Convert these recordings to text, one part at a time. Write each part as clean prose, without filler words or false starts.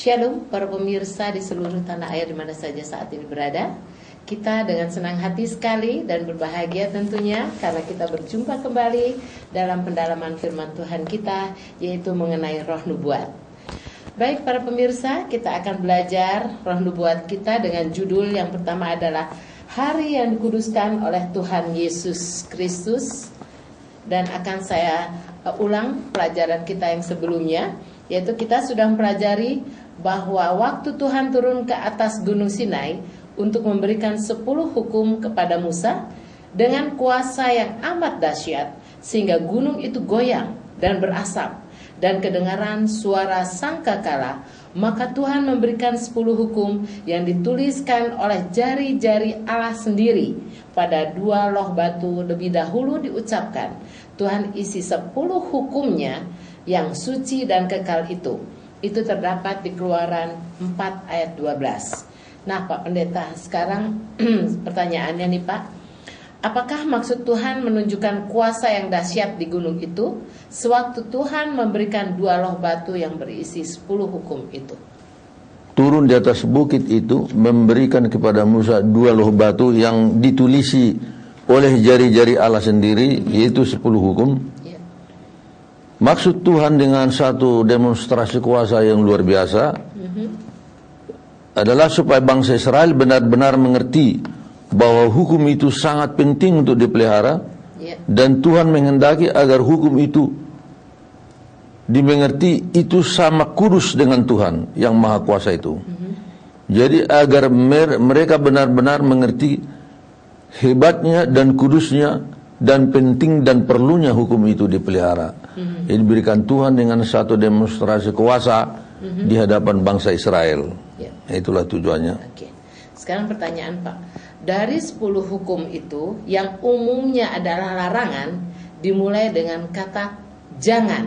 Shalom para pemirsa di seluruh tanah air di mana saja saat ini berada. Kita dengan senang hati sekali dan berbahagia tentunya karena kita berjumpa kembali dalam pendalaman firman Tuhan kita, yaitu mengenai roh nubuat. Baik para pemirsa, kita akan belajar roh nubuat kita dengan judul yang pertama adalah Hari yang dikuduskan oleh Tuhan Yesus Kristus. Dan akan saya ulang pelajaran kita yang sebelumnya, yaitu kita sudah mempelajari bahwa waktu Tuhan turun ke atas Gunung Sinai untuk memberikan 10 hukum kepada Musa dengan kuasa yang amat dahsyat, sehingga gunung itu goyang dan berasap dan kedengaran suara sangkakala, maka Tuhan memberikan 10 hukum yang dituliskan oleh jari-jari Allah sendiri pada 2 loh batu lebih dahulu diucapkan. Tuhan isi 10 hukumnya yang suci dan kekal itu terdapat di Keluaran 4 ayat 12. Nah Pak Pendeta, sekarang pertanyaannya nih Pak, apakah maksud Tuhan menunjukkan kuasa yang dahsyat di gunung itu sewaktu Tuhan memberikan 2 loh batu yang berisi 10 hukum itu? Turun di atas bukit itu memberikan kepada Musa 2 loh batu yang ditulisi oleh jari-jari Allah sendiri, yaitu 10 hukum. Maksud Tuhan dengan satu demonstrasi kuasa yang luar biasa adalah supaya bangsa Israel benar-benar mengerti bahwa hukum itu sangat penting untuk dipelihara, dan Tuhan menghendaki agar hukum itu dimengerti itu sama kudus dengan Tuhan yang maha kuasa itu. Jadi agar mereka benar-benar mengerti hebatnya dan kudusnya dan penting dan perlunya hukum itu dipelihara. Jadi diberikan Tuhan dengan satu demonstrasi kuasa di hadapan bangsa Israel. Itulah tujuannya. Oke. Sekarang pertanyaan Pak, dari 10 hukum itu yang umumnya adalah larangan dimulai dengan kata jangan,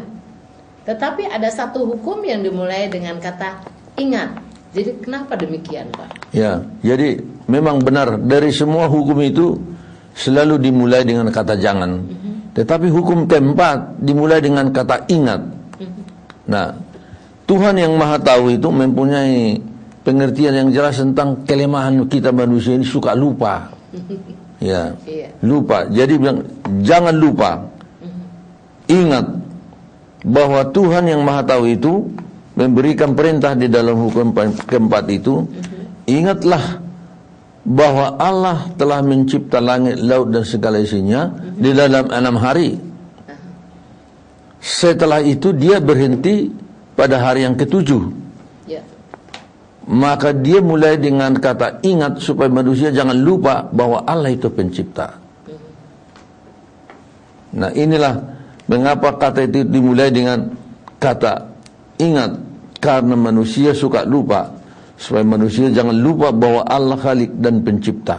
tetapi ada satu hukum yang dimulai dengan kata ingat. Jadi kenapa demikian Pak? Ya, jadi memang benar dari semua hukum itu selalu dimulai dengan kata jangan. Tetapi hukum keempat dimulai dengan kata ingat. Nah, Tuhan yang maha tahu itu mempunyai pengertian yang jelas tentang kelemahan kita manusia ini suka lupa. Ya, lupa. Jadi bilang jangan lupa. Ingat bahwa Tuhan yang maha tahu itu memberikan perintah di dalam hukum keempat itu. Ingatlah bahwa Allah telah mencipta langit, laut dan segala isinya di dalam 6 hari. Setelah itu dia berhenti pada hari yang ke-7. Maka dia mulai dengan kata ingat supaya manusia jangan lupa bahwa Allah itu pencipta. Nah inilah mengapa kata itu dimulai dengan kata ingat, karena manusia suka lupa. Supaya manusia jangan lupa bahwa Allah Khalik dan pencipta.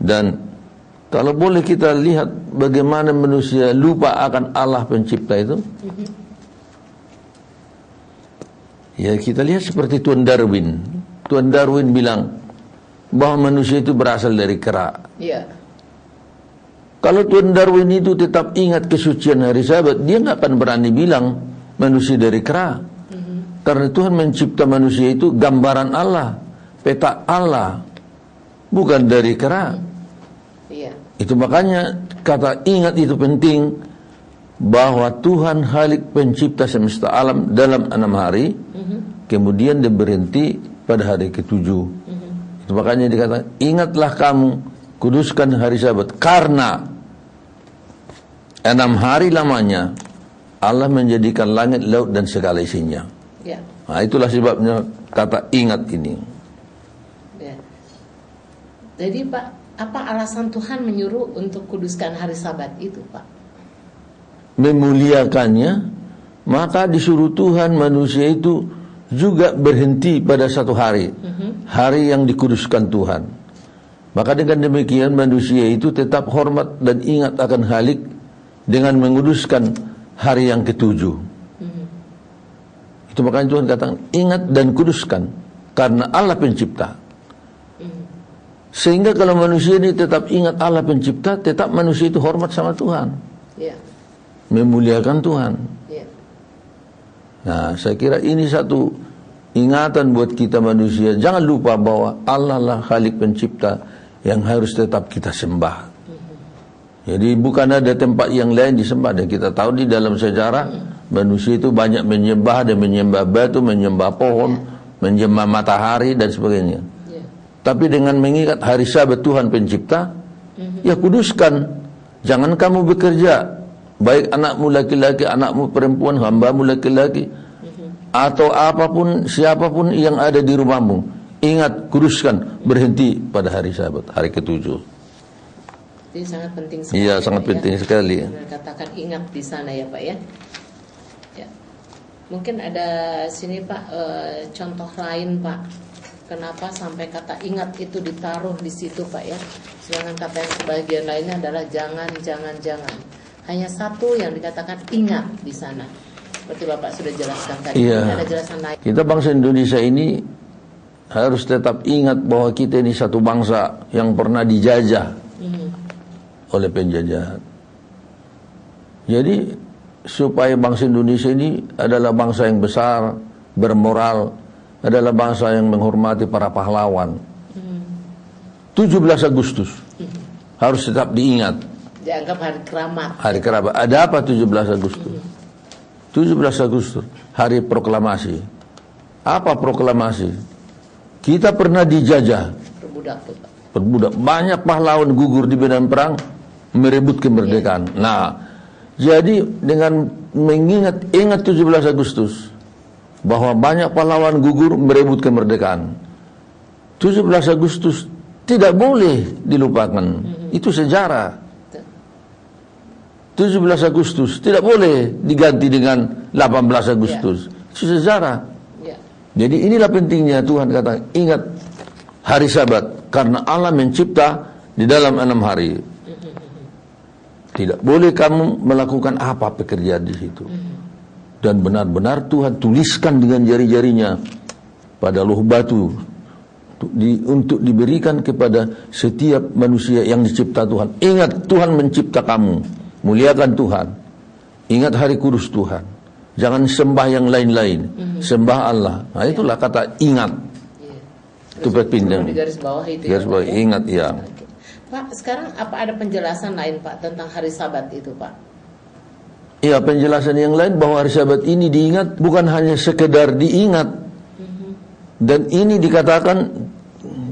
Dan kalau boleh kita lihat bagaimana manusia lupa akan Allah pencipta itu. Ya kita lihat seperti Tuan Darwin. Tuan Darwin bilang bahwa manusia itu berasal dari kera. Kalau Tuan Darwin itu tetap ingat kesucian hari Sabat, dia nggak akan berani bilang manusia dari kera. Karena Tuhan mencipta manusia itu gambaran Allah, peta Allah, bukan dari kera. Itu makanya kata ingat itu penting, bahwa Tuhan Khalik pencipta semesta alam dalam 6 hari, kemudian dia berhenti pada hari ke-7. Itu makanya dikatakan ingatlah kamu kuduskan hari Sabat, karena 6 hari lamanya Allah menjadikan langit, laut dan segala isinya. Nah itulah sebabnya kata ingat ini. Jadi Pak, apa alasan Tuhan menyuruh untuk kuduskan hari Sabat itu Pak? Memuliakannya, maka disuruh Tuhan manusia itu juga berhenti pada satu hari, hari yang dikuduskan Tuhan. Maka dengan demikian manusia itu tetap hormat dan ingat akan Khalik dengan menguduskan hari yang ke-7. Itu makanya Tuhan katakan ingat dan kuduskan karena Allah pencipta. Sehingga kalau manusia ini tetap ingat Allah pencipta, tetap manusia itu hormat sama Tuhan, memuliakan Tuhan. Nah saya kira ini satu ingatan buat kita manusia, jangan lupa bahwa Allah lah Khalik pencipta yang harus tetap kita sembah. Jadi bukan ada tempat yang lain disembah. Dan kita tahu di dalam sejarah manusia itu banyak menyembah dan menyembah batu, menyembah pohon, menyembah matahari dan sebagainya. Tapi dengan mengingat hari Sabat Tuhan pencipta, ya kuduskan. Jangan kamu bekerja, baik anakmu laki-laki, anakmu perempuan, hambamu laki-laki, atau apapun, siapapun yang ada di rumahmu. Ingat, kuduskan, berhenti pada hari Sabat, hari ketujuh. Jadi sangat penting sekali. Iya, sangat penting sekali. Katakan ingat di sana ya Pak ya. Ya. Mungkin ada sini Pak contoh lain Pak. Kenapa sampai kata ingat itu ditaruh di situ Pak ya? Sedangkan kata yang sebagian lainnya adalah jangan. Hanya satu yang dikatakan ingat di sana. Seperti Bapak sudah jelaskan tadi. Iya. Ada jelasan lain. Kita bangsa Indonesia ini harus tetap ingat bahwa kita ini satu bangsa yang pernah dijajah oleh penjajahan. Jadi supaya bangsa Indonesia ini adalah bangsa yang besar, bermoral, adalah bangsa yang menghormati para pahlawan. 17 Agustus harus tetap diingat. Dianggap hari keramat. Hari keramat. Ada apa 17 Agustus? 17 Agustus, hari proklamasi. Apa proklamasi? Kita pernah dijajah. Perbudak. Banyak pahlawan gugur di medan perang merebut kemerdekaan. Nah, jadi dengan ingat 17 Agustus bahwa banyak pahlawan gugur merebut kemerdekaan. 17 Agustus tidak boleh dilupakan. Itu sejarah. 17 Agustus tidak boleh diganti dengan 18 Agustus. Itu sejarah. Jadi inilah pentingnya Tuhan kata ingat hari Sabat karena Allah mencipta di dalam 6 hari. Tidak boleh kamu melakukan apa pekerjaan di situ. Dan benar-benar Tuhan tuliskan dengan jari-jarinya pada loh batu untuk diberikan kepada setiap manusia yang dicipta Tuhan. Ingat Tuhan mencipta kamu, muliakan Tuhan. Ingat hari kudus Tuhan. Jangan sembah yang lain-lain, sembah Allah. Nah itulah kata ingat. Itu penting. Di garis bawah itu. Garis bawah, ingat ya. Pak, sekarang apa ada penjelasan lain Pak tentang hari Sabat itu Pak? Iya, penjelasan yang lain bahwa hari Sabat ini diingat bukan hanya sekedar diingat. Dan ini dikatakan,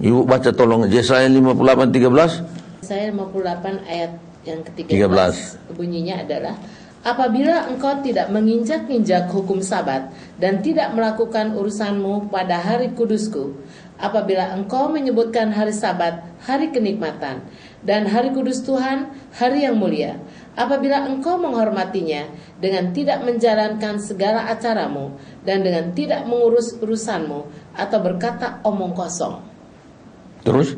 Ibu baca tolong Yesaya 58:13. Yesaya 58 ayat yang ke-13 bunyinya adalah apabila engkau tidak menginjak-injak hukum Sabat dan tidak melakukan urusanmu pada hari kudusku, apabila engkau menyebutkan hari Sabat hari kenikmatan dan hari kudus Tuhan hari yang mulia, apabila engkau menghormatinya dengan tidak menjalankan segala acaramu dan dengan tidak mengurus urusanmu atau berkata omong kosong. Terus?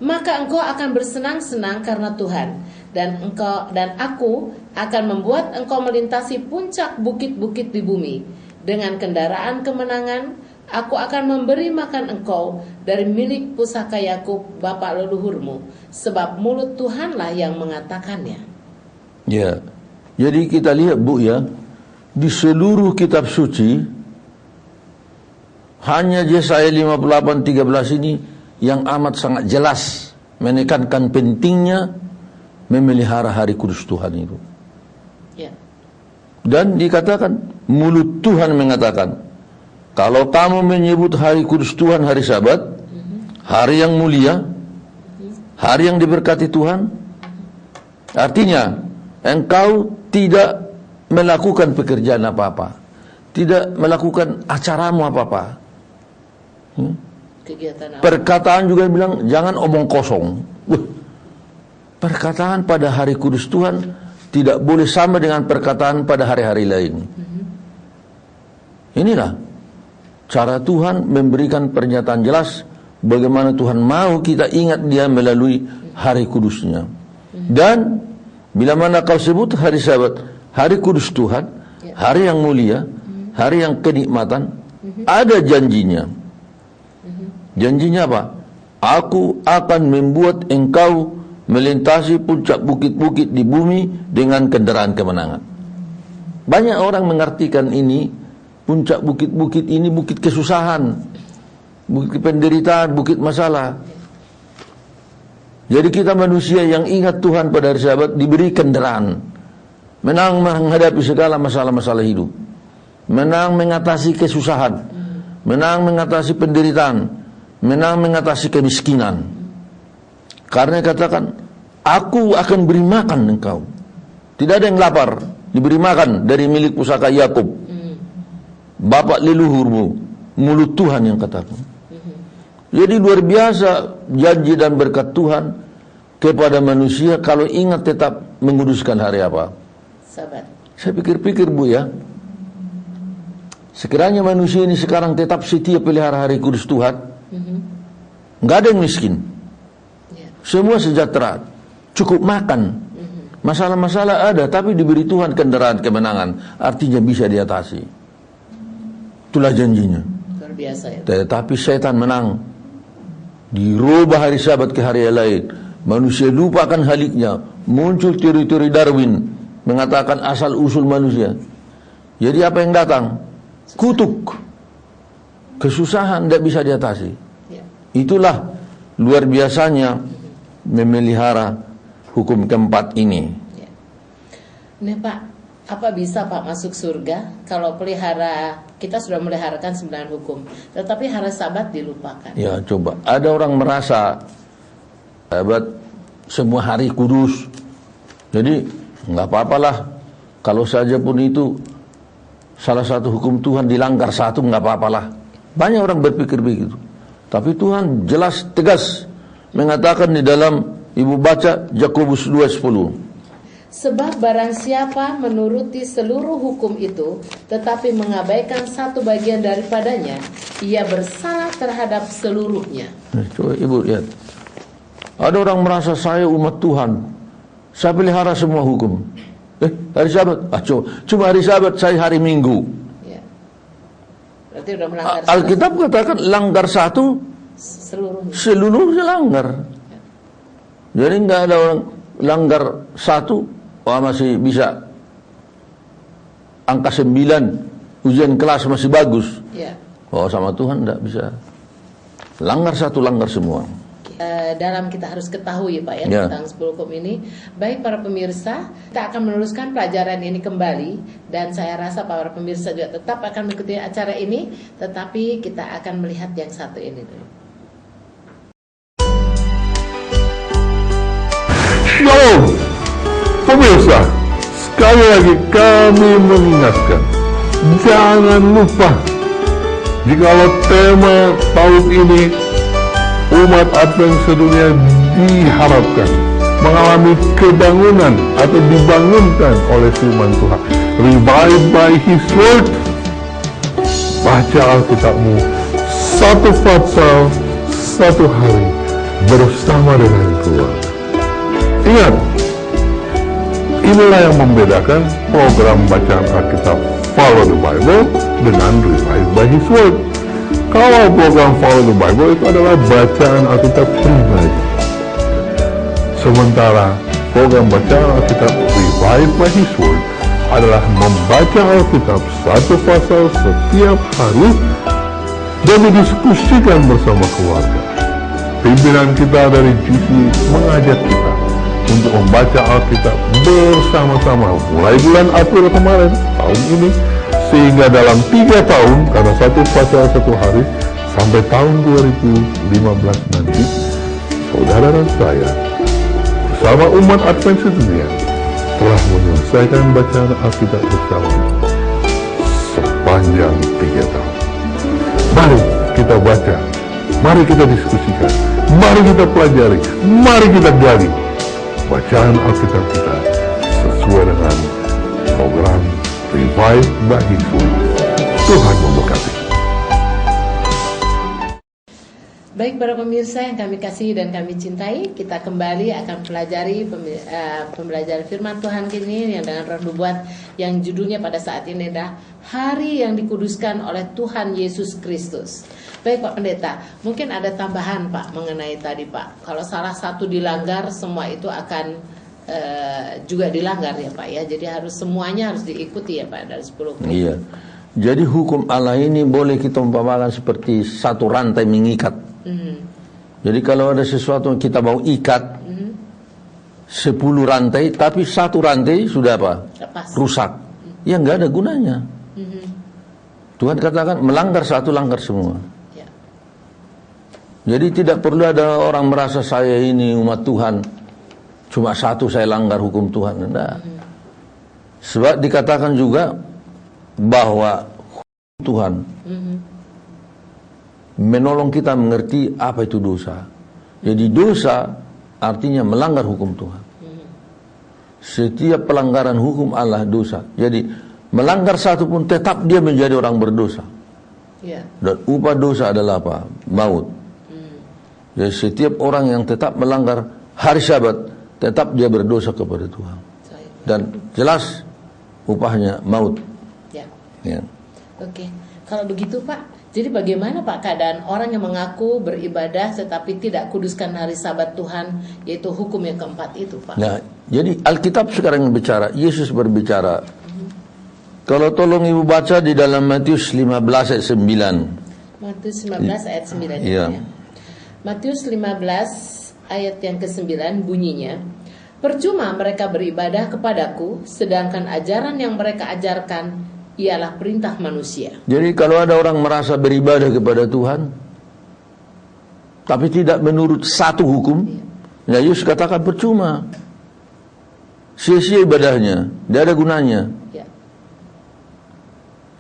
Maka engkau akan bersenang-senang karena Tuhan dan aku akan membuat engkau melintasi puncak bukit-bukit di bumi dengan kendaraan kemenangan. Aku akan memberi makan engkau dari milik pusaka Yakub bapa leluhurmu, sebab mulut Tuhanlah yang mengatakannya. Ya, jadi kita lihat Bu ya, di seluruh kitab suci hanya Yesaya 58:13 ini yang amat sangat jelas menekankan pentingnya memelihara hari kudus Tuhan itu. Ya. Dan dikatakan mulut Tuhan mengatakan, kalau kamu menyebut hari kudus Tuhan hari Sabat, hari yang mulia, hari yang diberkati Tuhan, artinya engkau tidak melakukan pekerjaan apa-apa, tidak melakukan acaramu apa-apa. Perkataan juga bilang jangan omong kosong. Perkataan pada hari kudus Tuhan tidak boleh sama dengan perkataan pada hari-hari lain. Inilah cara Tuhan memberikan pernyataan jelas bagaimana Tuhan mau kita ingat Dia melalui hari kudusnya. Dan bila mana kau sebut hari Sabat, hari kudus Tuhan, hari yang mulia, hari yang kenikmatan, ada janjinya. Janjinya apa? Aku akan membuat engkau melintasi puncak bukit-bukit di bumi dengan kendaraan kemenangan. Banyak orang mengartikan ini puncak bukit-bukit ini bukit kesusahan, bukit penderitaan, bukit masalah. Jadi kita manusia yang ingat Tuhan pada hari Sabat diberi kendaraan, menang menghadapi segala masalah-masalah hidup, menang mengatasi kesusahan, menang mengatasi penderitaan, menang mengatasi kemiskinan. Karena katakan, aku akan beri makan engkau. Tidak ada yang lapar, diberi makan dari milik pusaka Yakub, bapak leluhurmu, mulut Tuhan yang katakan. Jadi luar biasa janji dan berkat Tuhan kepada manusia kalau ingat tetap menguduskan hari apa? Sabat. Saya pikir-pikir Bu ya, sekiranya manusia ini sekarang tetap setia pelihara hari kudus Tuhan, nggak ada yang miskin, semua sejahtera, cukup makan. Masalah-masalah ada, tapi diberi Tuhan kendaraan kemenangan, artinya bisa diatasi. Itulah janjinya. Luar biasa ya. Tetapi setan menang, dirubah hari Sabat ke hari yang lain. Manusia lupakan haliknya, muncul teori-teori Darwin mengatakan asal usul manusia. Jadi apa yang datang? Kutuk, kesusahan tidak bisa diatasi. Itulah luar biasanya memelihara hukum keempat ini. Nah Pak, apa bisa Pak masuk surga kalau kita sudah meliharakan 9 hukum, tetapi hari Sabat dilupakan? Ya coba, ada orang merasa Sabat semua hari kudus, jadi nggak apa-apalah kalau saja pun itu salah satu hukum Tuhan dilanggar satu, nggak apa-apalah. Banyak orang berpikir begitu, tapi Tuhan jelas tegas mengatakan di dalam, ibu baca Yakobus 2:10. Sebab barang siapa menuruti seluruh hukum itu tetapi mengabaikan satu bagian daripadanya, ia bersalah terhadap seluruhnya. Coba ibu lihat, ada orang merasa saya umat Tuhan, saya pelihara semua hukum. Hari Sabat, cuma hari Sabat, saya hari Minggu. Ya. Berarti udah melanggar. Alkitab katakan langgar satu, seluruhnya langgar. Jadi nggak ada orang langgar satu, masih bisa angka 9, ujian kelas masih bagus. Ya. Sama Tuhan nggak bisa. Langgar satu, langgar semua. Dalam kita harus ketahui Pak ya tentang 10 hukum ini. Baik para pemirsa, kita akan meneruskan pelajaran ini kembali, dan saya rasa para pemirsa juga tetap akan mengikuti acara ini, tetapi kita akan melihat yang satu ini dulu. Shalom pemirsa, sekali lagi kami mengingatkan, jangan lupa jikalau tema tahun ini umat Advent sedunia diharapkan mengalami kebangunan atau dibangunkan oleh firman Tuhan, revived by His Word. Baca Alkitabmu satu pasal satu hari bersama dengan keluarga. Ingat, inilah yang membedakan program bacaan Alkitab Follow the Bible dengan Revived by His Word. Kalau program Follow the Bible itu adalah bacaan Alkitab pribadi, sementara program bacaan Alkitab Revived by His Word adalah membaca Alkitab satu pasal setiap hari dan didiskusikan bersama keluarga. Pimpinan kita dari GC mengajak kita untuk membaca Alkitab bersama-sama mulai bulan April kemarin tahun ini, sehingga dalam 3 tahun, karena satu pasal satu hari, sampai tahun 2015 nanti, saudara dan saya bersama umat Advent sedunia telah menyelesaikan bacaan Alkitab bersama sepanjang 3 tahun. Mari kita baca, mari kita diskusikan, mari kita pelajari, mari kita gali bacaan Alkitab kita sesuai dengan program Revived by His Word. Tuhan memberkati. Baik para pemirsa yang kami kasih dan kami cintai, kita kembali akan pelajari pembelajaran firman Tuhan kini yang dengan roh nubuat yang judulnya pada saat ini adalah Hari yang dikuduskan oleh Tuhan Yesus Kristus. Baik Pak Pendeta, mungkin ada tambahan Pak mengenai tadi Pak. Kalau salah satu dilanggar, semua itu akan juga dilanggar ya Pak ya. Jadi semuanya harus diikuti ya Pak dari 10 hukum. Iya. Jadi hukum Allah ini boleh kita umpamakan seperti satu rantai mengikat. Jadi kalau ada sesuatu yang kita mau ikat 10 rantai, tapi satu rantai sudah apa? Lepas. Rusak. Ya nggak ada gunanya. Tuhan katakan melanggar satu, langgar semua. Ya. Jadi tidak perlu ada orang merasa saya ini umat Tuhan, cuma satu saya langgar hukum Tuhan. Enggak. Sebab dikatakan juga bahwa Tuhan menolong kita mengerti apa itu dosa. Jadi dosa artinya melanggar hukum Tuhan. Setiap pelanggaran hukum Allah dosa. Jadi melanggar satu pun tetap dia menjadi orang berdosa. Ya. Dan upah dosa adalah apa? Maut. Jadi setiap orang yang tetap melanggar hari Sabat, tetap dia berdosa kepada Tuhan. Dan jelas upahnya maut. Ya. Ya. Oke. Kalau begitu Pak, jadi bagaimana Pak keadaan orang yang mengaku beribadah tetapi tidak kuduskan hari Sabat Tuhan, yaitu hukum yang keempat itu Pak? Nah, jadi Alkitab sekarang bicara, Yesus berbicara. Kalau tolong Ibu baca di dalam Matius 15 ayat 9. Matius 15 ayat 9 Iya. ya. Matius 15 ayat yang ke-9 bunyinya, percuma mereka beribadah kepadaku, sedangkan ajaran yang mereka ajarkan ialah perintah manusia. Jadi kalau ada orang merasa beribadah kepada Tuhan, tapi tidak menurut satu hukum, ya Yesus katakan percuma. Sia-sia ibadahnya, tidak ada gunanya. Ya.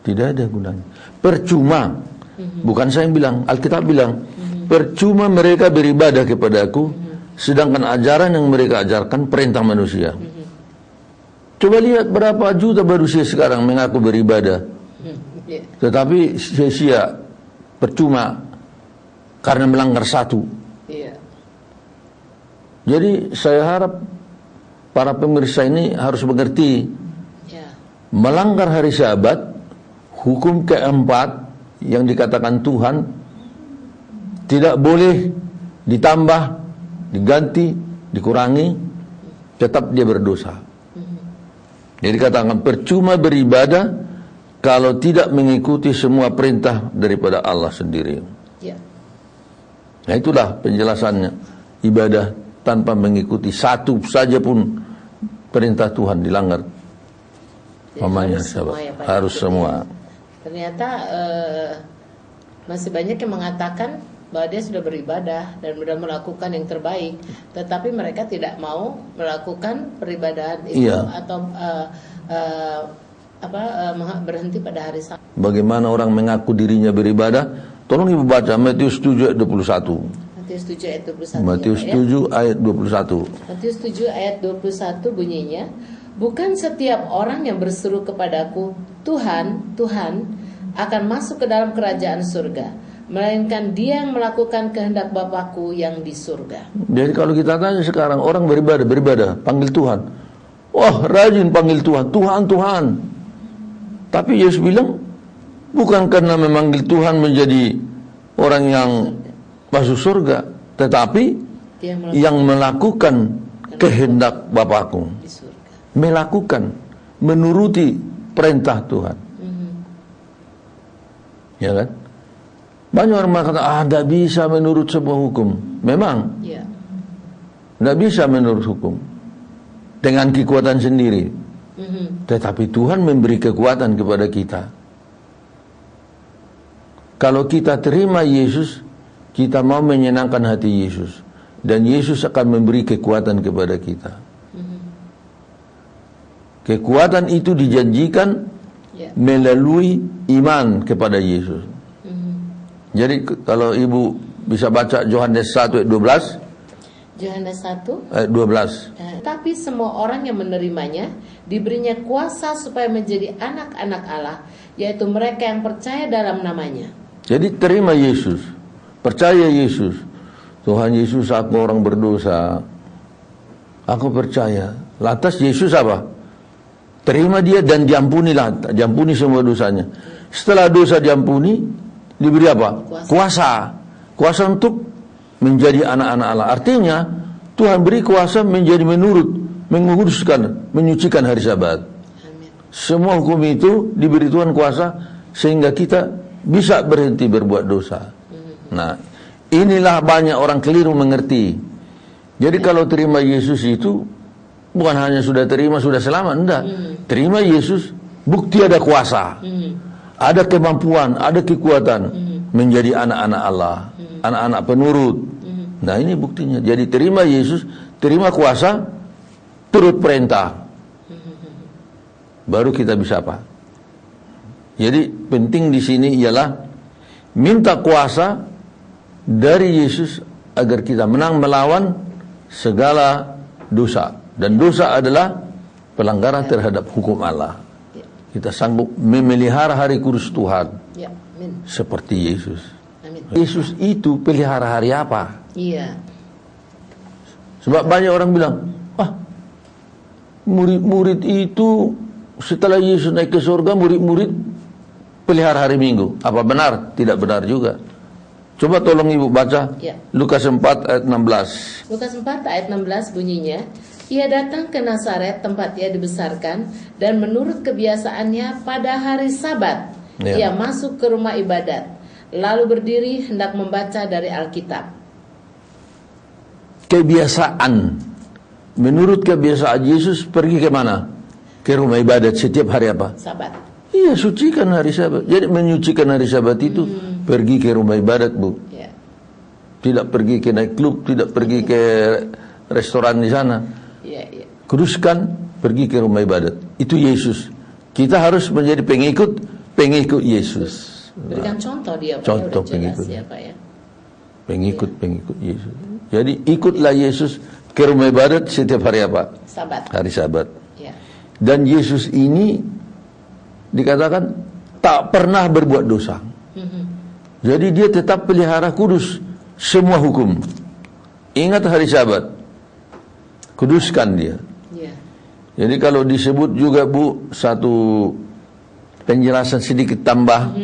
Tidak ada gunanya. Percuma. Bukan saya yang bilang, Alkitab bilang, percuma mereka beribadah kepadaku, sedangkan ajaran yang mereka ajarkan perintah manusia. Coba lihat berapa juta manusia sekarang mengaku beribadah, tetapi sia-sia, percuma, karena melanggar satu. Iya. Jadi saya harap para pemirsa ini harus mengerti, Ya. melanggar hari Sabat, hukum keempat yang dikatakan Tuhan, tidak boleh ditambah, diganti, dikurangi, tetap dia berdosa. Jadi katakan percuma beribadah kalau tidak mengikuti semua perintah daripada Allah sendiri. Ya. Nah itulah penjelasannya. Ibadah tanpa mengikuti satu saja pun perintah Tuhan dilanggar. Jadi Namanya harus semua ya, Pak, harus ikuti. semua. Ternyata masih banyak yang mengatakan bahwa dia sudah beribadah dan sudah melakukan yang terbaik, tetapi mereka tidak mau melakukan peribadahan itu atau berhenti pada hari Sabat. Bagaimana orang mengaku dirinya beribadah? Tolong Ibu baca Matius 7 ayat 21. Matius 7 ayat 21. Matius 7 ayat 21. Matius 7 ayat 21 bunyinya, bukan setiap orang yang berseru kepadaku, Tuhan, Tuhan, akan masuk ke dalam kerajaan surga, melainkan dia yang melakukan kehendak Bapakku yang di surga. Jadi kalau kita tanya sekarang orang beribadah, panggil Tuhan. Wah, rajin panggil Tuhan, Tuhan. Tapi Yesus bilang, bukan karena memanggil Tuhan menjadi orang yang masuk surga, tetapi yang melakukan kehendak Bapakku. Di surga. Melakukan, menuruti perintah Tuhan. Ya kan? Banyak orang mengatakan, tidak bisa menurut sebuah hukum. Memang, tidak bisa menurut hukum dengan kekuatan sendiri. Tetapi Tuhan memberi kekuatan kepada kita. Kalau kita terima Yesus, kita mau menyenangkan hati Yesus, dan Yesus akan memberi kekuatan kepada kita. Kekuatan itu dijanjikan melalui iman kepada Yesus. Jadi kalau Ibu bisa baca Yohanes 1 ayat 12. Yohanes 1 ayat 12. Tapi semua orang yang menerimanya diberinya kuasa supaya menjadi anak-anak Allah, yaitu mereka yang percaya dalam namanya. Jadi terima Yesus, percaya Yesus. Tuhan Yesus, aku orang berdosa, aku percaya. Lantas Yesus apa? Terima dia dan diampuni semua dosanya. Setelah dosa diampuni, diberi apa? Kuasa untuk menjadi anak-anak Allah. Artinya Tuhan beri kuasa menjadi menurut, menguduskan, menyucikan hari Sabat. Amin. Semua hukum itu diberi Tuhan kuasa sehingga kita bisa berhenti berbuat dosa. Nah, inilah banyak orang keliru mengerti. Jadi kalau terima Yesus itu bukan hanya sudah terima, sudah selamat, enggak. Terima Yesus, bukti ada kuasa, ada kemampuan, ada kekuatan menjadi anak-anak Allah, anak-anak penurut. Nah, ini buktinya. Jadi terima Yesus, terima kuasa, turut perintah, baru kita bisa apa? Jadi penting di sini ialah minta kuasa dari Yesus agar kita menang melawan segala dosa. Dan dosa adalah pelanggaran terhadap hukum Allah. Kita sanggup memelihara hari kudus Tuhan seperti Yesus. Yesus itu pelihara hari apa? Iya. Sebab banyak orang bilang, murid-murid itu setelah Yesus naik ke surga, murid-murid pelihara hari Minggu. Apa benar? Tidak benar juga. Coba tolong Ibu baca Lukas 4 ayat 16. Lukas 4 ayat 16 bunyinya, ia datang ke Nazaret tempat ia dibesarkan, dan menurut kebiasaannya pada hari Sabat ia masuk ke rumah ibadat, lalu berdiri hendak membaca dari Alkitab. Kebiasaan. Menurut kebiasaan Yesus pergi ke mana? Ke rumah ibadat setiap hari apa? Sabat. Iya, sucikan hari Sabat. Jadi menyucikan hari Sabat itu pergi ke rumah ibadat, Bu. Tidak pergi ke night club, tidak pergi ke restoran di sana. Kuduskan, pergi ke rumah ibadat. Itu Yesus. Kita harus menjadi pengikut Yesus. Berikan contoh dia, Pak. Contoh pengikut. Ya, Pak, ya. Pengikut Yesus. Jadi ikutlah Yesus ke rumah ibadat setiap hari apa? Sabat. Hari Sabat. Dan Yesus ini dikatakan tak pernah berbuat dosa. Jadi dia tetap pelihara kudus semua hukum. Ingat hari Sabat, kuduskan dia. Jadi kalau disebut juga, Bu, satu penjelasan sedikit tambah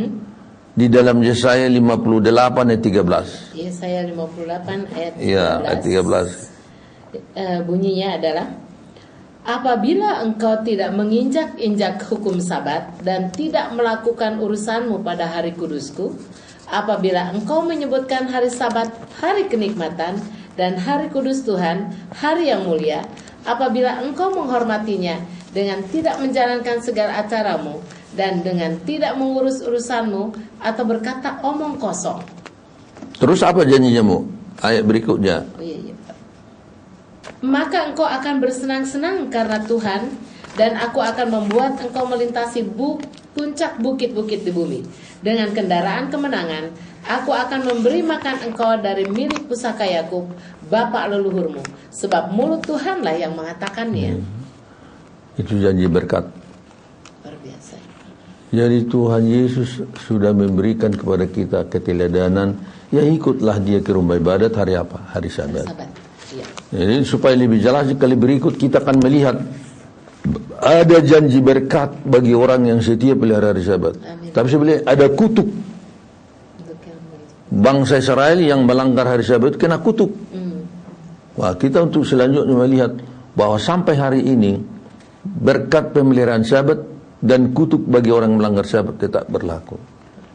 di dalam Yesaya 58 ayat 13. Yesaya 58 ayat 13. Iya, ayat 13. Bunyinya adalah, apabila engkau tidak menginjak-injak hukum Sabat dan tidak melakukan urusanmu pada hari kudusku, apabila engkau menyebutkan hari Sabat hari kenikmatan dan hari kudus Tuhan hari yang mulia, apabila engkau menghormatinya dengan tidak menjalankan segala acaramu dan dengan tidak mengurus urusanmu atau berkata omong kosong. Terus apa janjinya, Bu? Ayat berikutnya. Maka engkau akan bersenang-senang karena Tuhan, dan aku akan membuat engkau melintasi puncak bukit-bukit di bumi. Dengan kendaraan kemenangan, aku akan memberi makan engkau dari milik pusaka Yakub, bapak leluhurmu, sebab mulut Tuhanlah yang mengatakannya. Itu janji berkat. Luar biasa. Jadi Tuhan Yesus sudah memberikan kepada kita keteladanan. Ya, ikutlah dia ke rumah ibadat hari apa? Hari Sabat. Jadi supaya lebih jelas kali berikut kita akan melihat ada janji berkat bagi orang yang setia pelihara hari Sabat. Tapi sebenarnya ada kutuk. Bangsa Israel yang melanggar hari Sabat kena kutuk. Wah, kita untuk selanjutnya melihat bahwa sampai hari ini berkat pemeliharaan Sabat dan kutuk bagi orang melanggar Sabat tetap berlaku.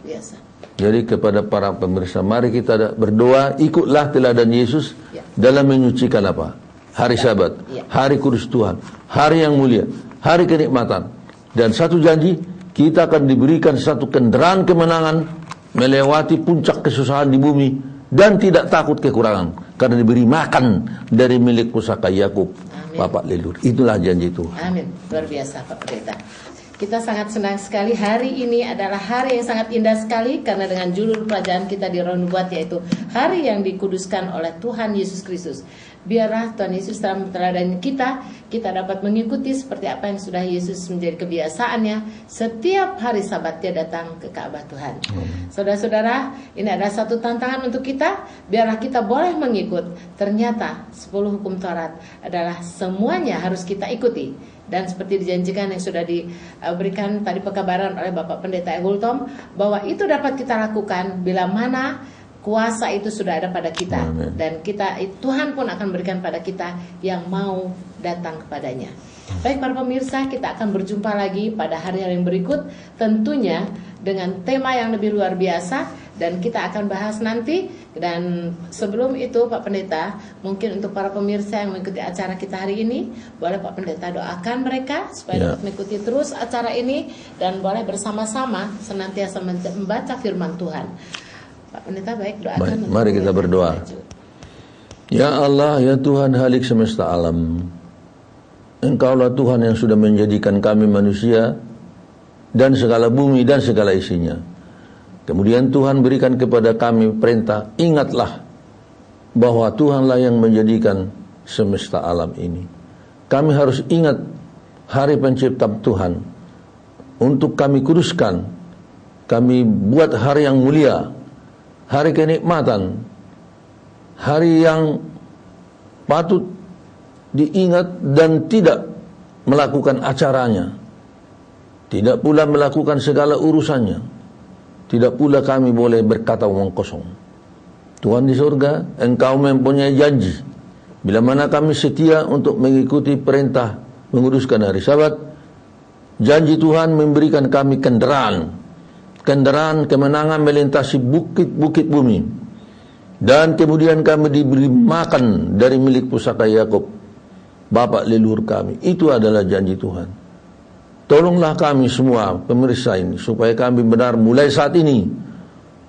Biasa. Jadi kepada para pemirsa, mari kita berdoa, ikutlah teladan Yesus dalam menyucikan apa? Hari Sabat, hari kudus Tuhan, hari yang mulia, hari kenikmatan. Dan satu janji, kita akan diberikan satu kendaraan kemenangan melewati puncak kesusahan di bumi dan tidak takut kekurangan karena diberi makan dari milik pusaka Yakub, bapak leluhur. Itulah janji Tuhan. Amin. Luar biasa, Pak Pendeta. Kita sangat senang sekali. Hari ini adalah hari yang sangat indah sekali, karena dengan judul pelajaran kita di Roh Nubuat, yaitu hari yang dikuduskan oleh Tuhan Yesus Kristus. Biarlah Tuhan Yesus dalam teladan kita dapat mengikuti seperti apa yang sudah Yesus menjadi kebiasaannya. Setiap hari Sabat dia datang ke Ka'bah Tuhan. Saudara-saudara, ini adalah satu tantangan untuk kita. Biarlah kita boleh mengikut. Ternyata 10 hukum Taurat adalah semuanya harus kita ikuti. Dan seperti dijanjikan yang sudah diberikan tadi pekabaran oleh Bapak Pendeta Egultom, bahwa itu dapat kita lakukan bila mana kuasa itu sudah ada pada kita. Dan Tuhan pun akan berikan pada kita yang mau datang kepadanya. Baik para pemirsa, kita akan berjumpa lagi pada hari-hari yang berikut, tentunya dengan tema yang lebih luar biasa, dan kita akan bahas nanti. Dan sebelum itu Pak Pendeta, mungkin untuk para pemirsa yang mengikuti acara kita hari ini, boleh Pak Pendeta doakan mereka supaya dapat mengikuti terus acara ini, dan boleh bersama-sama senantiasa membaca firman Tuhan. Pak Pendeta, baik, doakan. Baik, mari kita berdoa. Ya Allah, ya Tuhan Halik semesta alam, Engkaulah Tuhan yang sudah menjadikan kami manusia dan segala bumi dan segala isinya. Kemudian Tuhan berikan kepada kami perintah, ingatlah bahwa Tuhanlah yang menjadikan semesta alam ini. Kami harus ingat hari penciptaan Tuhan untuk kami kuduskan. Kami buat hari yang mulia, hari kenikmatan, hari yang patut diingat dan tidak melakukan acaranya, tidak pula melakukan segala urusannya, tidak pula kami boleh berkata omong kosong. Tuhan di surga, Engkau mempunyai janji, bila mana kami setia untuk mengikuti perintah menguduskan hari Sabat, janji Tuhan memberikan kami kendaraan kemenangan melintasi bukit-bukit bumi, dan kemudian kami diberi makan dari milik pusaka Yakub, Bapak leluhur kami. Itu adalah janji Tuhan. Tolonglah kami semua pemirsa ini, supaya kami benar mulai saat ini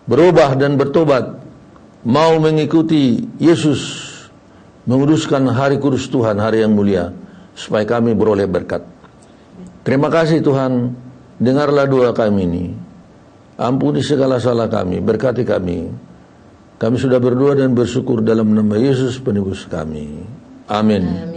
berubah dan bertobat, mau mengikuti Yesus, menguduskan hari kudus Tuhan, hari yang mulia, supaya kami beroleh berkat. Terima kasih Tuhan, dengarlah doa kami ini, ampuni segala salah kami, berkati kami. Kami sudah berdoa dan bersyukur dalam nama Yesus penebus kami. Amin.